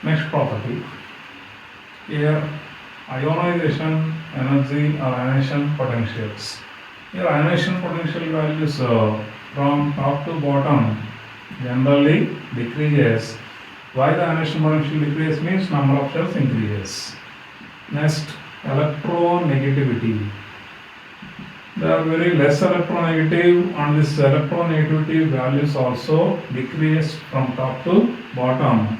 Next property, here ionization energy or ionization potentials. Here ionization potential values from top to bottom generally decreases. Why the ionization potential decreases means number of shells increases. Next, electronegativity. They are very less electronegative, and this electronegativity values also decrease from top to bottom.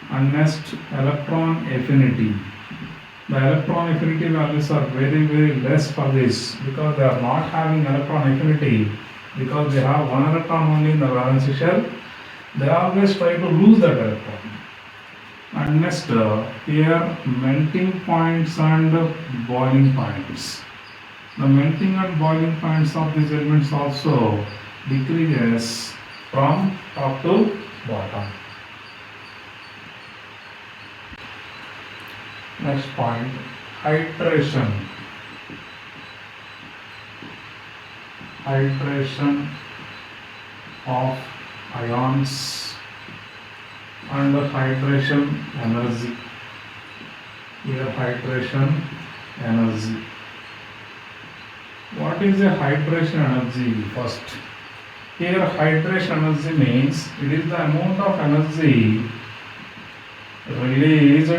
And next, electron affinity. The electron affinity values are very less for this because they are not having electron affinity, because they have one electron only in the valence shell. They always try to lose that electron. And next, here melting points and boiling points. The melting and boiling points of these elements also decreases from top to bottom. Next point, hydration. Hydration of ions and hydration energy. Here hydration energy. What is a hydration energy? First, here hydration energy means it is the amount of energy released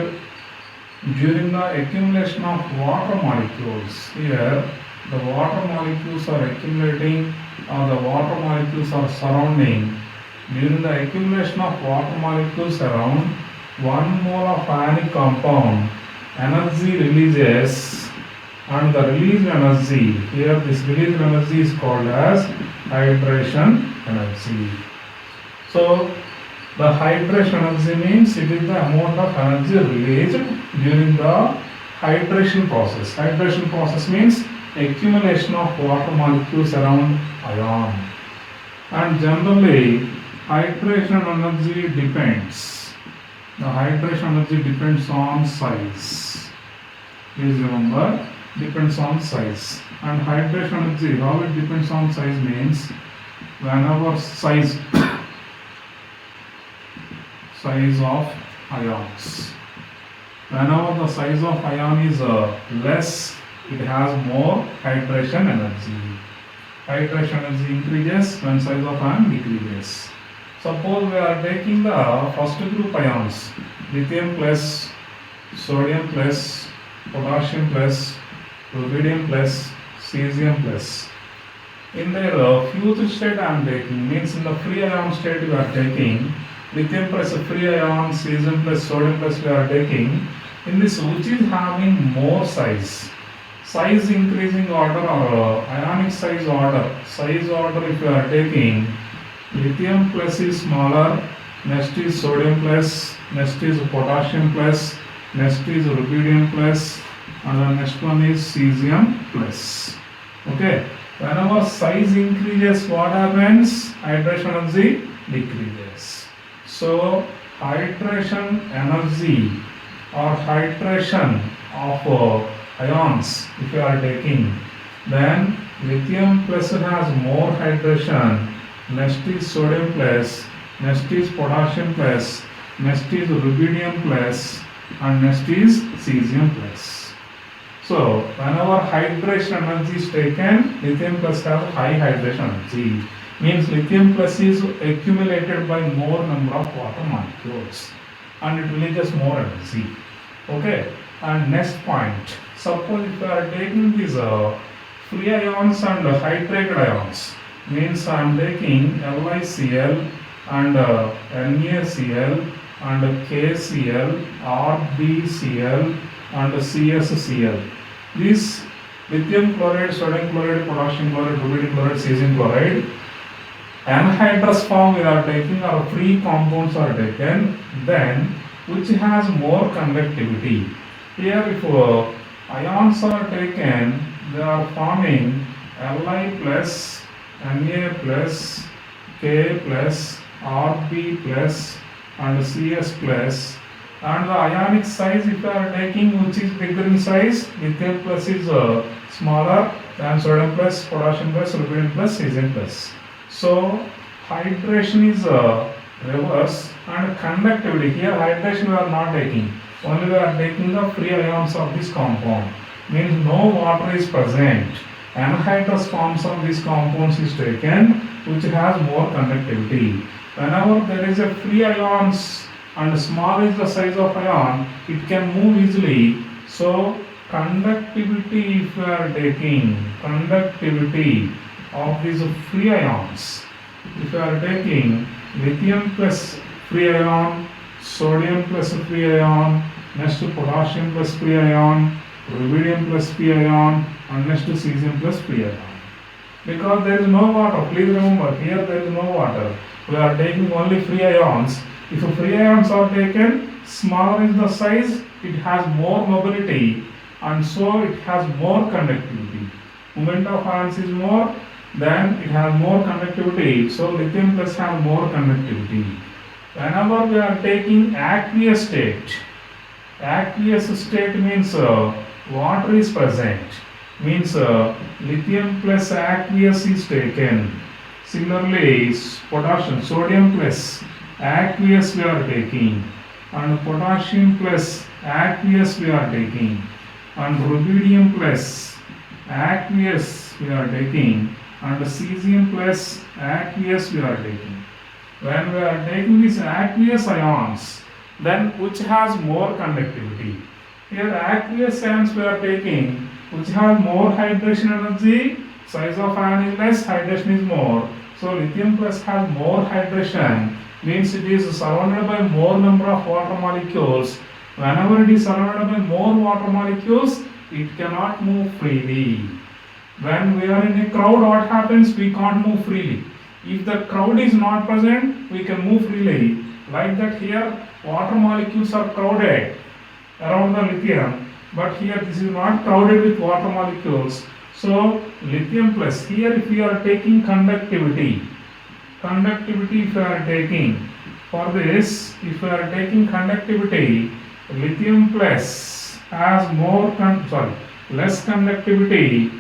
during the accumulation of water molecules. Here the water molecules are accumulating, or the water molecules are surrounding. During the accumulation of water molecules around 1 mole of ionic compound, energy releases, and the released energy, here this released energy is called as hydration energy. So the hydration energy means it is the amount of energy released during the hydration process. Hydration process means accumulation of water molecules around ion. And generally, hydration energy depends. The hydration energy depends on size. Please remember, depends on size. And hydration energy, how it depends on size means whenever size of ions. Whenever the size of ion is less, it has more hydration energy. Hydration energy increases when size of ion decreases. Suppose we are taking the first group ions, lithium plus, sodium plus, potassium plus, rubidium plus, cesium plus. In their fused state I am taking, means in the free ion state we are taking lithium plus free ion, cesium plus sodium plus we are taking. In this, which is having more size? Size increasing order or ionic size order? Size order if you are taking, lithium plus is smaller, next is sodium plus, next is potassium plus, next is rubidium plus, and the next one is cesium plus. Okay. Whenever size increases, what happens? Hydration energy decreases. So hydration energy or hydration of ions if you are taking, then lithium plus has more hydration, next is sodium plus, next is potassium plus, next is rubidium plus, and next is cesium plus. So whenever hydration energy is taken, lithium plus has high hydration energy. Means lithium plus is accumulated by more number of water molecules and it releases more energy. Okay. And next point, suppose if you are taking these free ions and hydrated ions, means I am taking LiCl and NaCl and KCl, RbCl and CsCl. These lithium chloride, sodium chloride, potassium chloride, rubidium chloride, cesium chloride, anhydrous form we are taking or free compounds are taken, then which has more conductivity. Here if ions are taken, they are forming Li plus, Na plus, K plus, Rb plus and Cs plus, and the ionic size if you are taking which is bigger in size, lithium plus is smaller than sodium plus, potassium plus, rubidium plus, cesium plus. So hydration is reverse. And conductivity, here hydration we are not taking, only we are taking the free ions of this compound, means no water is present. Anhydrous forms of these compounds is taken, which has more conductivity. Whenever there is a free ions and small is the size of ion, it can move easily. So conductivity, if we are taking conductivity of these free ions, if we are taking lithium plus free ion, sodium plus free ion, next to potassium plus free ion, rubidium plus free ion, and next to cesium plus free ion. Because there is no water, please remember, here there is no water. We are taking only free ions. If free ions are taken, smaller is the size, it has more mobility, and so it has more conductivity. Moment of ions is more, then it has more conductivity. So lithium plus has more conductivity. Whenever we are taking aqueous state means water is present, means lithium plus aqueous is taken. Similarly, potassium, sodium plus aqueous we are taking, and potassium plus aqueous we are taking, and rubidium plus aqueous we are taking, and cesium plus aqueous we are taking. When we are taking these aqueous ions, then which has more conductivity? Here aqueous ions we are taking, which have more hydration energy, size of ion is less, hydration is more. So lithium plus has more hydration, means it is surrounded by more number of water molecules. Whenever it is surrounded by more water molecules, it cannot move freely. When we are in a crowd, what happens? We can't move freely. If the crowd is not present, we can move freely. Like that here, water molecules are crowded around the lithium, but here this is not crowded with water molecules. So lithium plus, here if we are taking conductivity if we are taking, for this, if we are taking conductivity, lithium plus has less conductivity,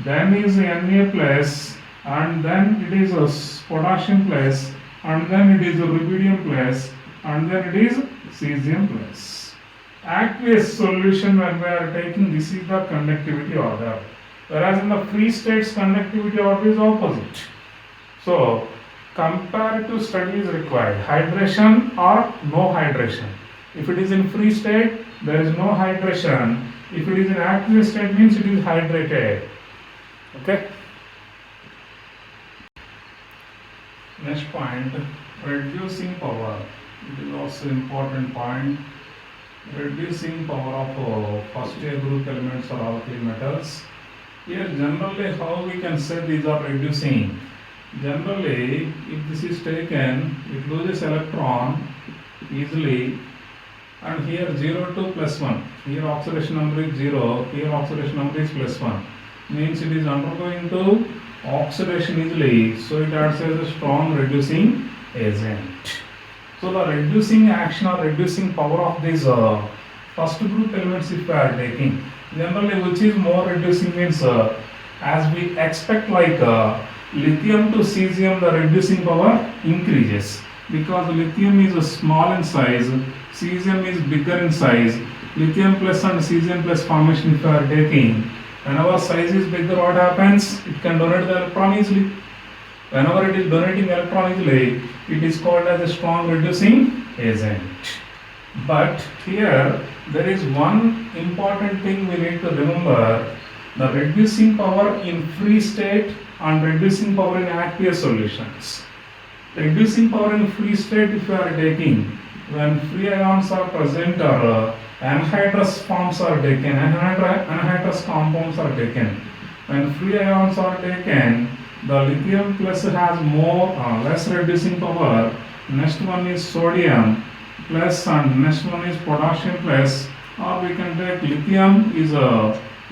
then is Na plus, and then it is a potassium plus, and then it is a rubidium plus, and then it is cesium plus. Aqueous solution, when we are taking, this is the conductivity order, whereas in the free states conductivity order is opposite. So comparative study is required, hydration or no hydration. If it is in free state, there is no hydration. If it is in aqueous state, means it is hydrated. Okay. Next point, reducing power. It is also important point. Reducing power of first year group elements or alkali metals. Here generally how we can say these are reducing. Generally, if this is taken, it loses electron easily, and here 0 to plus 1. Here oxidation number is 0, here oxidation number is plus 1. Means it is undergoing to oxidation easily, so it acts as a strong reducing agent. So the reducing action or reducing power of these first group elements if we are taking, generally which is more reducing means as we expect, like lithium to cesium, the reducing power increases because lithium is small in size, cesium is bigger in size. Lithium plus and cesium plus formation if we are taking, whenever size is bigger, what happens? It can donate the electron easily. Whenever it is donating electron easily, it is called as a strong reducing agent. But here there is one important thing we need to remember: the reducing power in free state and reducing power in aqueous solutions. Reducing power in free state if we are taking, when free ions are present or anhydrous forms are taken, anhydrous compounds are taken. When free ions are taken, the lithium plus has less reducing power. Next one is sodium plus, and next one is potassium plus, or we can take lithium is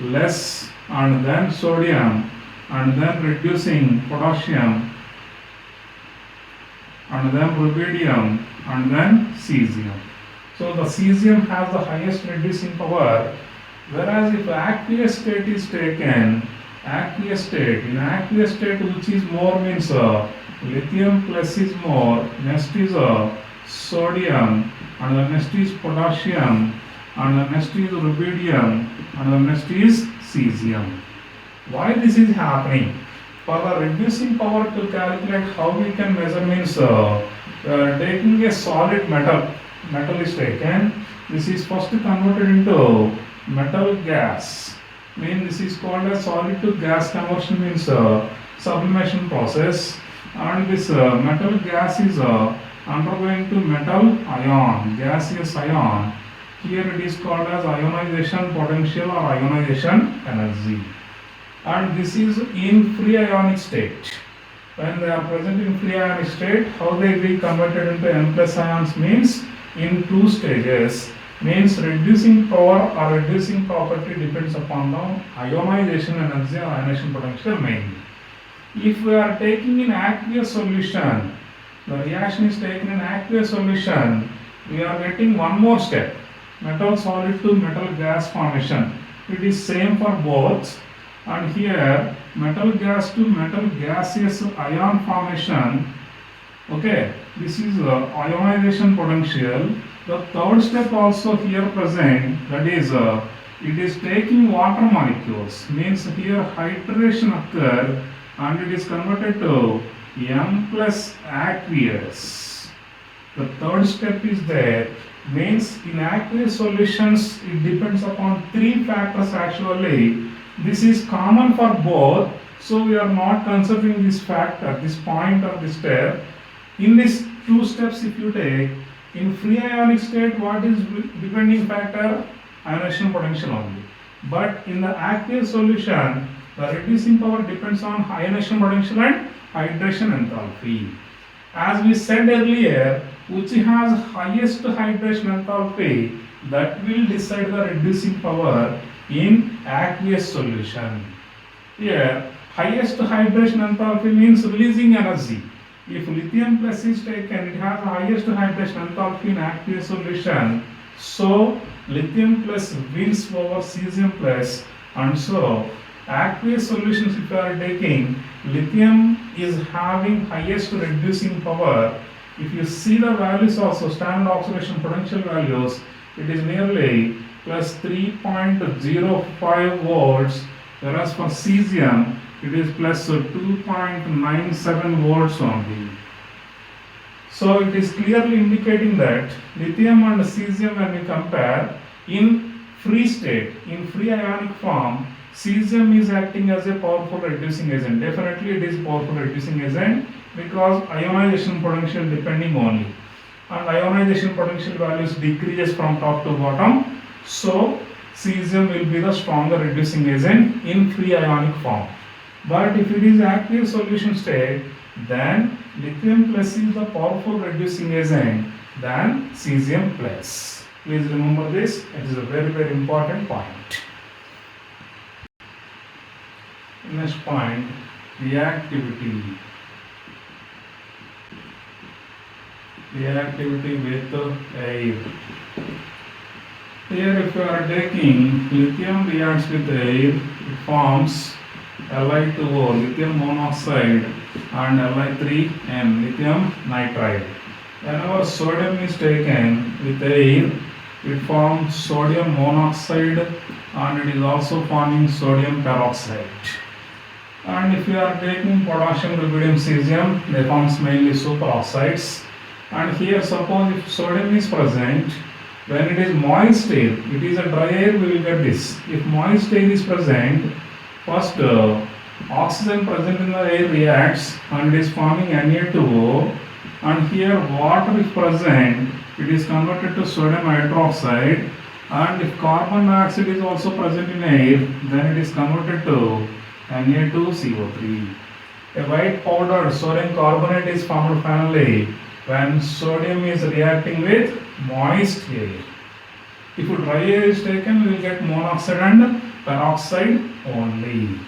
less, and then sodium, and then reducing potassium, and then rubidium, and then cesium. So the cesium has the highest reducing power, whereas if aqueous state is taken, in aqueous state which is more means lithium plus is more, next is sodium, and the next is potassium, and the next is rubidium, and the next is cesium. Why this is happening? For the reducing power to calculate how we can measure means taking a solid metal is taken. This is first converted into metal gas. This is called as solid to gas conversion means sublimation process, and this metal gas is undergoing to metal ion, gaseous ion. Here it is called as ionization potential or ionization energy, and this is in free ionic state. When they are present in free ionic state, how they will be converted into N plus ions means in two stages. Means reducing power or reducing property depends upon the ionization energy or ionization potential mainly. If we are taking in aqueous solution, the reaction is taken in aqueous solution, we are getting one more step, metal solid to metal gas formation. It is same for both, and here metal gas to metal gaseous ion formation. Okay, this is ionization potential. The third step also here present, that is it is taking water molecules, means here hydration occur and it is converted to M plus aqueous. The third step is there, means in aqueous solutions it depends upon three factors actually. This is common for both, so we are not considering this factor, this point or this step. In these two steps if you take, in free ionic state what is depending factor? Ionization potential only. But in the aqueous solution, the reducing power depends on ionization potential and hydration enthalpy. As we said earlier, which has highest hydration enthalpy, that will decide the reducing power in aqueous solution. Here, highest hydration enthalpy means releasing energy. If lithium plus is taken, it has the highest hydration enthalpy in aqueous solution. So, lithium plus wins over cesium plus, and so aqueous solutions if you are taking, lithium is having highest reducing power. If you see the values also, standard oxidation potential values, it is nearly plus 3.05 volts, whereas for cesium it is plus 2.97 volts only. So it is clearly indicating that lithium and cesium, when we compare in free state, in free ionic form, cesium is acting as a powerful reducing agent. Definitely it is powerful reducing agent because ionization potential depending only, and ionization potential values decreases from top to bottom. So cesium will be the stronger reducing agent in free ionic form. But if it is aqueous solution state, then lithium plus is the powerful reducing agent than cesium plus. Please remember this, it is a very important point. Next point, reactivity. Reactivity with air. Here if you are taking lithium reacts with air, it forms Li2O, lithium monoxide, and Li3N, lithium nitride. Whenever sodium is taken with air, it forms sodium monoxide and it is also forming sodium peroxide. And if you are taking potassium, rubidium, cesium, they forms mainly superoxides. And here suppose if sodium is present, when it is moist air, it is a dry air, we will get this. If moist air is present, first oxygen present in the air reacts and it is forming Na2O, and here water is present, it is converted to sodium hydroxide, and if carbon dioxide is also present in air, then it is converted to Na2CO3. A white powdered sodium carbonate is formed finally when sodium is reacting with moist air. If dry air is taken, we will get monoxide and peroxide only.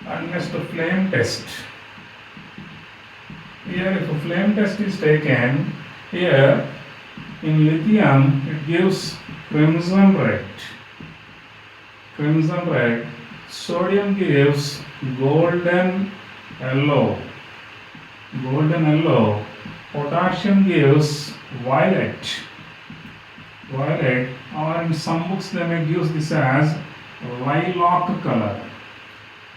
And next, the flame test. Here if a flame test is taken, here in lithium it gives crimson red. Crimson red. Sodium gives golden yellow. Golden yellow. Potassium gives violet. Violet, or in some books they may use this as lilac color.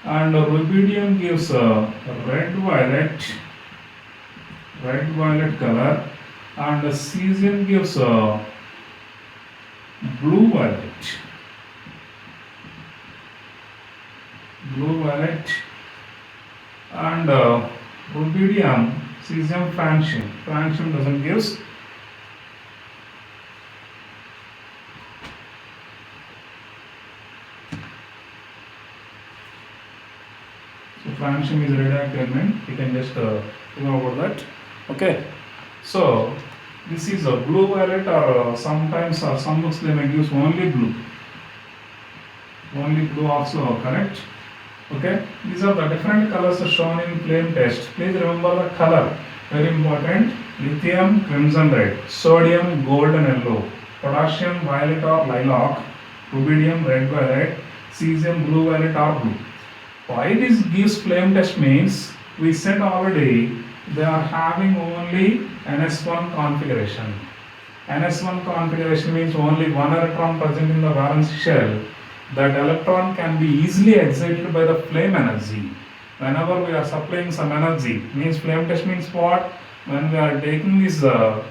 And rubidium gives a red violet color, and cesium gives a blue violet. And rubidium, cesium, francium. Francium doesn't give. So francium is a radioactive element. You can just know about that. Okay. So this is a blue violet, or sometimes or some books they may use only blue. Only blue also correct. Okay. These are the different colors shown in flame test. Please remember the color. Very important. Lithium crimson red, sodium golden yellow, potassium violet or lilac, rubidium red violet, cesium blue violet or blue. Why this gives flame test means we said already they are having only NS1 configuration. NS1 configuration means only one electron present in the valence shell. That electron can be easily excited by the flame energy. Whenever we are supplying some energy, means flame test means what? When we are taking this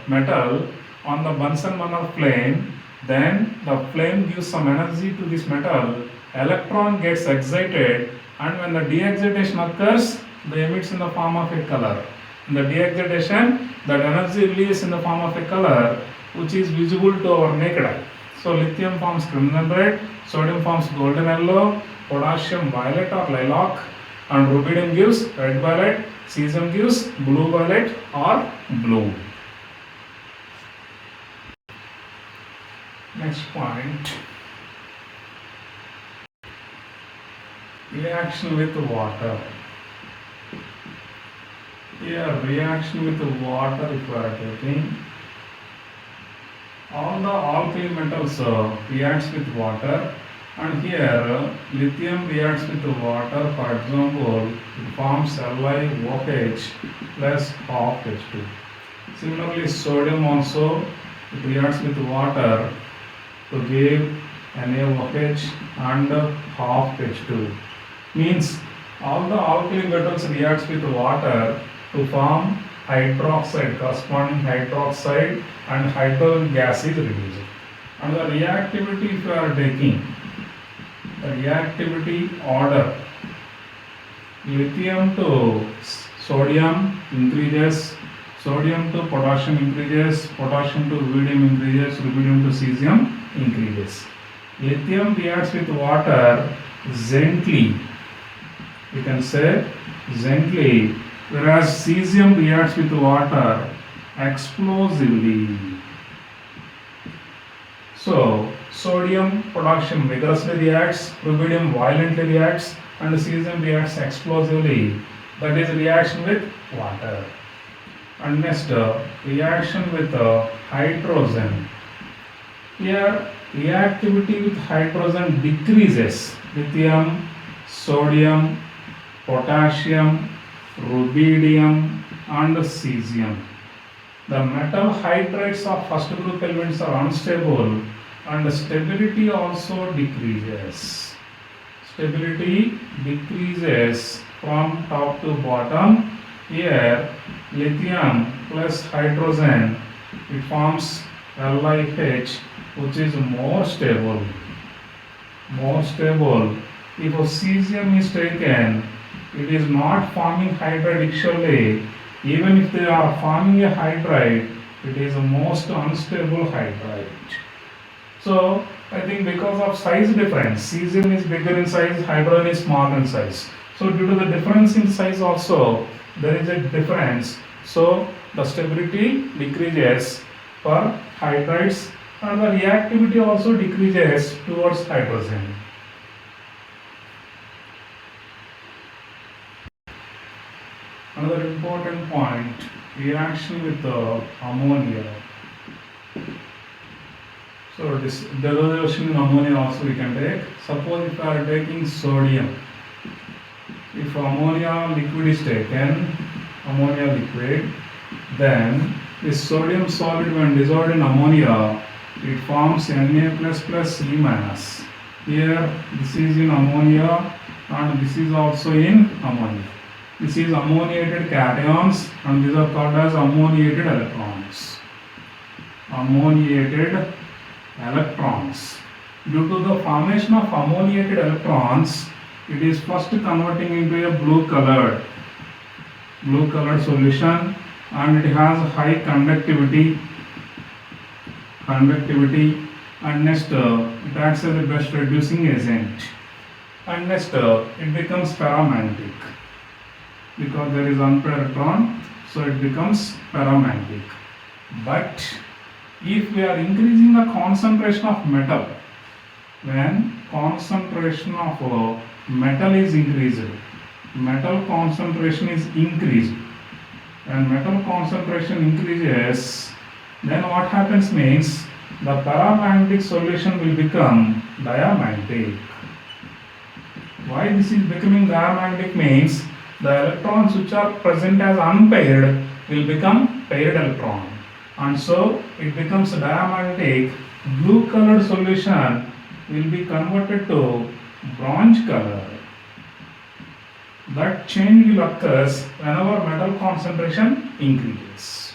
metal on the Bunsen burner flame, then the flame gives some energy to this metal, electron gets excited, and when the de-excitation occurs, they emits in the form of a color. In the de-excitation, that energy releases in the form of a color which is visible to our naked eye. So lithium forms crimson red, sodium forms golden yellow, potassium violet or lilac, and rubidium gives red violet, cesium gives blue violet or blue. Next point. Reaction with water. Here, reaction with water, if we are taking, all the alkali metals reacts with water, and here lithium reacts with water. For example, it forms LiOH plus half H2. Similarly, sodium also it reacts with water to give NaOH and half H2. Means all the alkali metals reacts with water to form hydroxide, corresponding hydroxide, and hydrogen gas is released. And the reactivity, if you are taking the reactivity order, lithium to sodium increases, sodium to potassium increases, potassium to rubidium increases, rubidium to cesium increases. Lithium reacts with water gently, we can say gently, whereas cesium reacts with water explosively. So sodium, potassium vigorously reacts, rubidium violently reacts, and cesium reacts explosively. That is reaction with water. And next, reaction with hydrogen. Here, reactivity with hydrogen decreases. Lithium, sodium, potassium, rubidium, and cesium. The metal hydrides of first group elements are unstable, and stability also decreases. Stability decreases from top to bottom. Here, lithium plus hydrogen, it forms LiH, which is more stable. More stable. If a cesium is taken, it is not forming hydride axially. Even if they are forming a hydride, it is the most unstable hydride. So I think because of size difference, cesium is bigger in size, hydrogen is smaller in size. So due to the difference in size also, there is a difference. So the stability decreases for hydrides, and the reactivity also decreases towards hydrogen. Another important point, reaction with ammonia. So this dissolution in ammonia also we can take. Suppose if we are taking sodium, if ammonia liquid is taken, ammonia liquid, then This sodium solid when dissolved in ammonia, it forms Na++C minus. Here this is in ammonia and this is also in ammonia. This is ammoniated cations and these are called as ammoniated electrons. Ammoniated electrons. Due to the formation of ammoniated electrons, it is first converting into a blue colored solution, and it has high conductivity, and next it acts as a best reducing agent, and next it becomes paramagnetic because there is unpaired electron, so it becomes paramagnetic. But if we are increasing the concentration of metal, when concentration of metal is increased, metal concentration is increased. When metal concentration increases, then what happens means the paramagnetic solution will become diamagnetic. Why this is becoming diamagnetic means the electrons which are present as unpaired will become paired electron, and so it becomes diamagnetic. Blue colored solution will be converted to bronze color. That change will occur whenever metal concentration increases.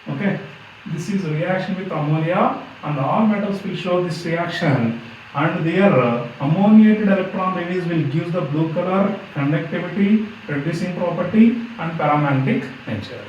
Okay, this is reaction with ammonia, and all metals will show this reaction, and their ammoniated electron release will give the blue color, conductivity, reducing property and paramagnetic nature.